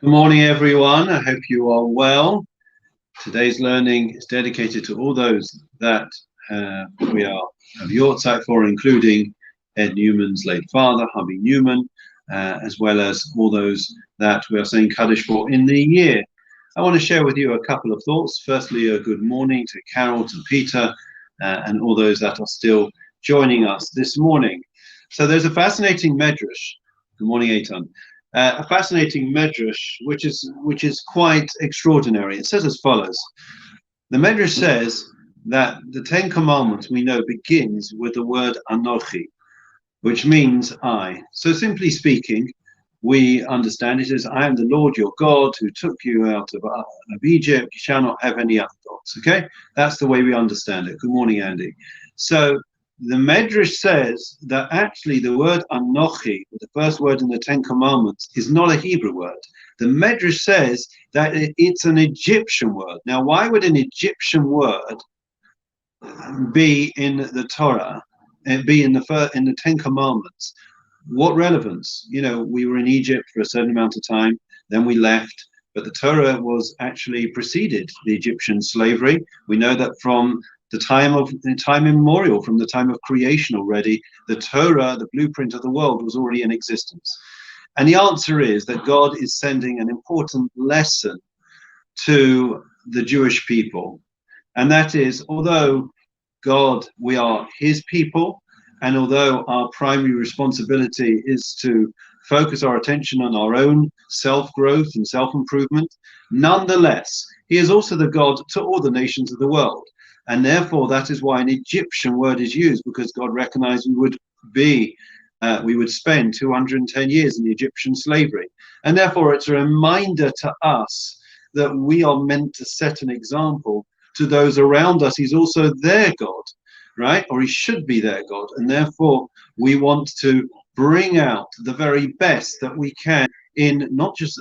Good morning, everyone. I hope you are well. Today's learning is dedicated to all those that we are of Yortzeit for, including Ed Newman's late father, Hubby Newman, as well as all those that we are saying Kaddish for in the year. I want to share with you a couple of thoughts. Firstly, a good morning to Carol, to Peter, and all those that are still joining us this morning. So there's a fascinating medrash. Good morning, Eitan. A fascinating medrash, which is quite extraordinary. It says as follows: the medrash says that the Ten Commandments we know begins with the word Anochi, which means I. So simply speaking, we understand it as I am the Lord your God who took you out of Egypt. You shall not have any other gods. Okay, that's the way we understand it. Good morning, Andy. So the Medrash says that actually the word Anochi, the first word in the Ten Commandments, is not a Hebrew word. The Medrash says that it's an Egyptian word. Now, why would an Egyptian word be in the Torah and be in the Ten Commandments? What relevance? You know, we were in Egypt for a certain amount of time, then we left, but the Torah was actually preceded the Egyptian slavery. We know that from the time immemorial, from the time of creation already, the Torah, the blueprint of the world, was already in existence. And the answer is that God is sending an important lesson to the Jewish people. And that is, although God, we are his people, and although our primary responsibility is to focus our attention on our own self-growth and self-improvement, nonetheless, he is also the God to all the nations of the world. And therefore, that is why an Egyptian word is used, because God recognized we would spend 210 years in Egyptian slavery. And therefore, it's a reminder to us that we are meant to set an example to those around us. He's also their God, right? Or he should be their God. And therefore, we want to bring out the very best that we can in not just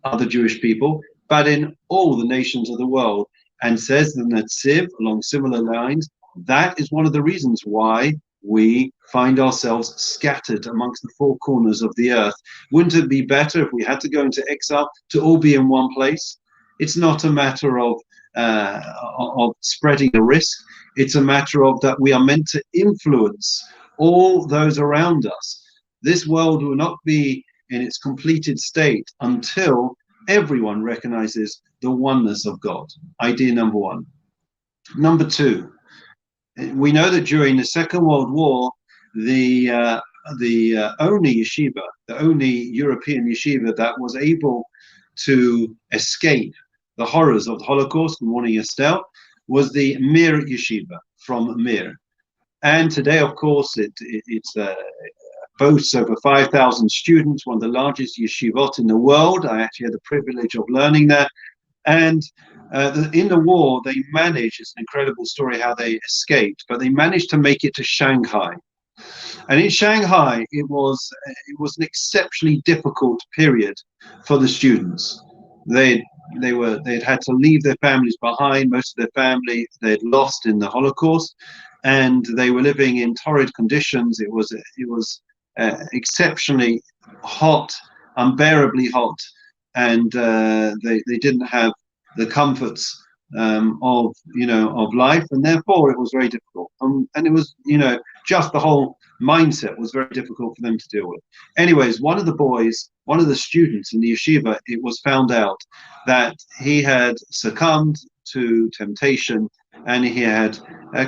other Jewish people, but in all the nations of the world. And says the Netziv, along similar lines, that is one of the reasons why we find ourselves scattered amongst the four corners of the earth. Wouldn't it be better if we had to go into exile to all be in one place? It's not a matter of spreading a risk. It's a matter of that we are meant to influence all those around us. This world will not be in its completed state until everyone recognizes the oneness of God. Idea number one. Number two, we know that during the Second World War, the only yeshiva, the only European yeshiva that was able to escape the horrors of the Holocaust, good morning, Estelle, was the Mir Yeshiva from Mir. And today, of course, it's boasts over 5,000 students, one of the largest yeshivot in the world. I actually had the privilege of learning there. And in the war, they managed, it's an incredible story how they escaped, but they managed to make it to Shanghai. And in Shanghai, it was an exceptionally difficult period for the students. They'd had to leave their families behind. Most of their family they'd lost in the Holocaust, and they were living in torrid conditions. It was exceptionally hot, unbearably hot, and they didn't have the comforts of life, and therefore it was very difficult. And it was just the whole mindset was very difficult for them to deal with. Anyways, one of the students in the yeshiva, it was found out that he had succumbed to temptation, and he had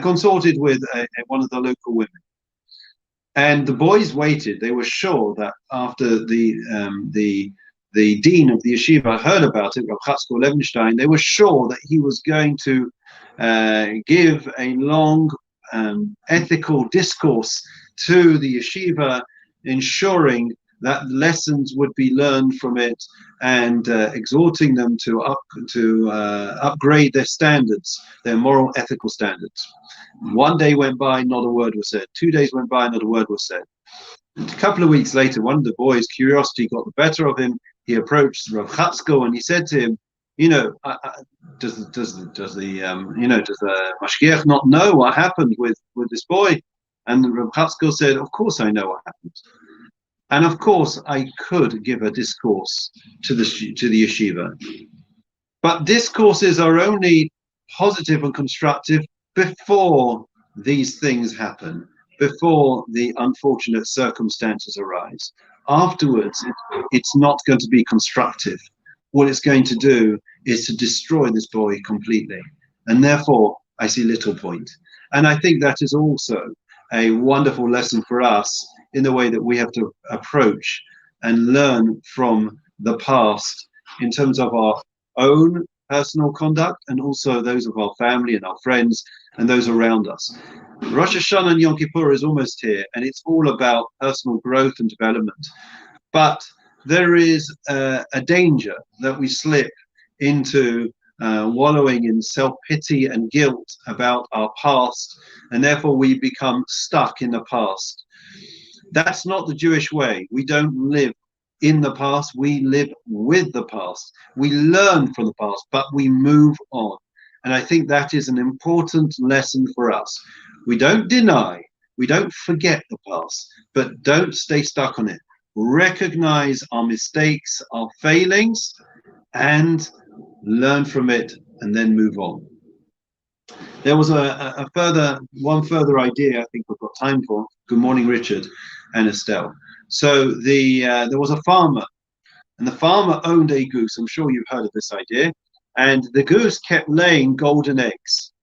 consorted with one of the local women. And the boys waited. They were sure that after the dean of the yeshiva heard about it, Rav Chatzkel Levenstein, they were sure that he was going to give a long ethical discourse to the yeshiva, ensuring that lessons would be learned from it, and exhorting them to upgrade their standards, their moral, ethical standards. One day went by, not a word was said. 2 days went by, not a word was said. And a couple of weeks later, one of the boys' curiosity got the better of him. He approached Rav Chatzkel and he said to him, does the Mashgiach not know what happened with this boy? And Rav Chatzkel said, of course I know what happened. And of course, I could give a discourse to the yeshiva, but discourses are only positive and constructive before these things happen, before the unfortunate circumstances arise. Afterwards, it's not going to be constructive. What it's going to do is to destroy this boy completely. And therefore, I see little point. And I think that is also a wonderful lesson for us in the way that we have to approach and learn from the past in terms of our own personal conduct and also those of our family and our friends and those around us. Rosh Hashanah and Yom Kippur is almost here, and it's all about personal growth and development. But there is a danger that we slip into wallowing in self-pity and guilt about our past, and therefore we become stuck in the past. That's not the Jewish way. We don't live in the past, we live with the past. We learn from the past, but we move on. And I think that is an important lesson for us. We don't deny, we don't forget the past, but don't stay stuck on it. Recognize our mistakes, our failings, and learn from it, and then move on. There was one further idea I think we've got time for. Good morning, Richard and Estelle. So there was a farmer, and the farmer owned a goose. I'm sure you've heard of this idea. And the goose kept laying golden eggs.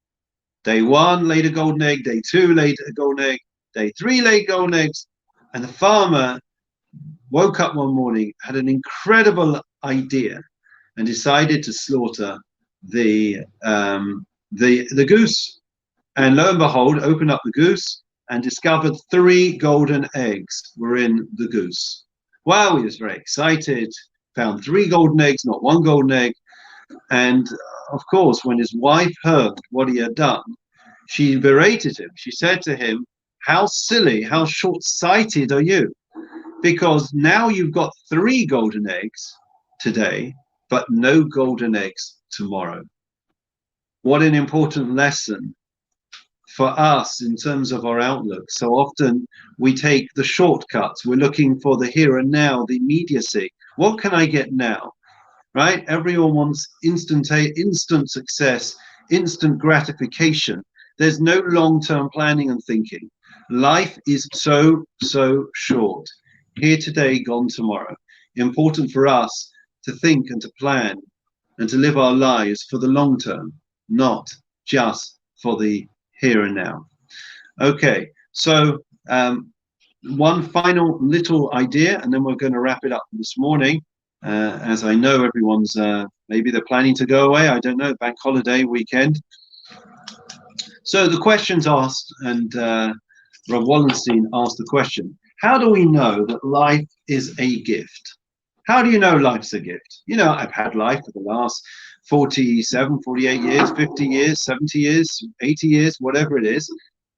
Day 1 laid a golden egg, day 2 laid a golden egg, day 3 laid golden eggs. And the farmer woke up one morning, had an incredible idea, and decided to slaughter the goose. And lo and behold, opened up the goose and discovered 3 golden eggs were in the goose. Wow, he was very excited, found 3 golden eggs, not 1 golden egg. And of course, when his wife heard what he had done, she berated him. She said to him, how silly, how short-sighted are you? Because now you've got 3 golden eggs today, but no golden eggs tomorrow. What an important lesson for us in terms of our outlook. So often we take the shortcuts. We're looking for the here and now, the immediacy. What can I get now? Right? Everyone wants instant success, instant gratification. There's no long-term planning and thinking. Life is so short. Here today, gone tomorrow. Important for us to think and to plan and to live our lives for the long term, not just for the here and now. Okay, so one final little idea, and then we're going to wrap it up this morning. As I know everyone's, maybe they're planning to go away, I don't know, bank holiday weekend. So the question's asked, and Rob Wallenstein asked the question, how do we know that life is a gift? How do you know life's a gift? You know, I've had life for the last 47, 48 years, 50 years, 70 years, 80 years, whatever it is.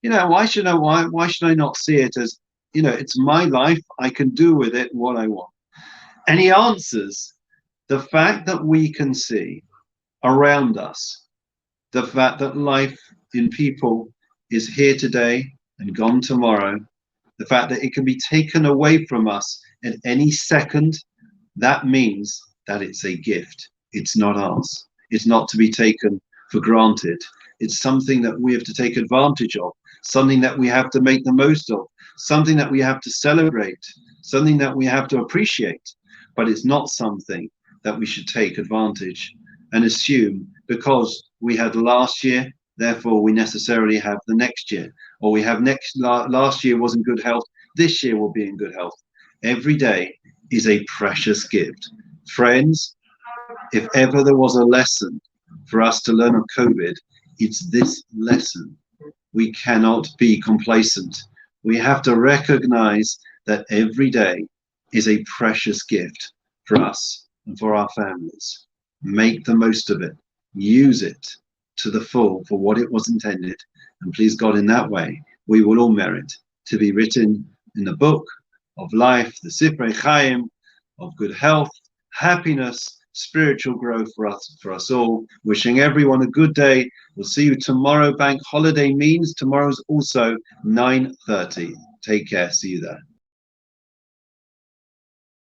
You know, why should I not see it as, you know, it's my life, I can do with it what I want? And he answers, the fact that we can see around us, the fact that life in people is here today and gone tomorrow, the fact that it can be taken away from us at any second, that means that it's a gift. It's not ours. It's not to be taken for granted. It's something that we have to take advantage of, something that we have to make the most of, something that we have to celebrate, something that we have to appreciate. But it's not something that we should take advantage and assume because we had last year, therefore we necessarily have the next year, or we have last year was in good health, this year will be in good health. Every day is a precious gift. Friends, if ever there was a lesson for us to learn of COVID, it's this lesson. We cannot be complacent. We have to recognize that every day is a precious gift for us and for our families. Make the most of it. Use it to the full for what it was intended. And please God, in that way, we will all merit to be written in the book of life, the Sifrei Chaim, of good health, happiness, spiritual growth for us all. Wishing everyone a good day. We'll see you tomorrow. Bank holiday means tomorrow's also 9:30. Take care. See you there.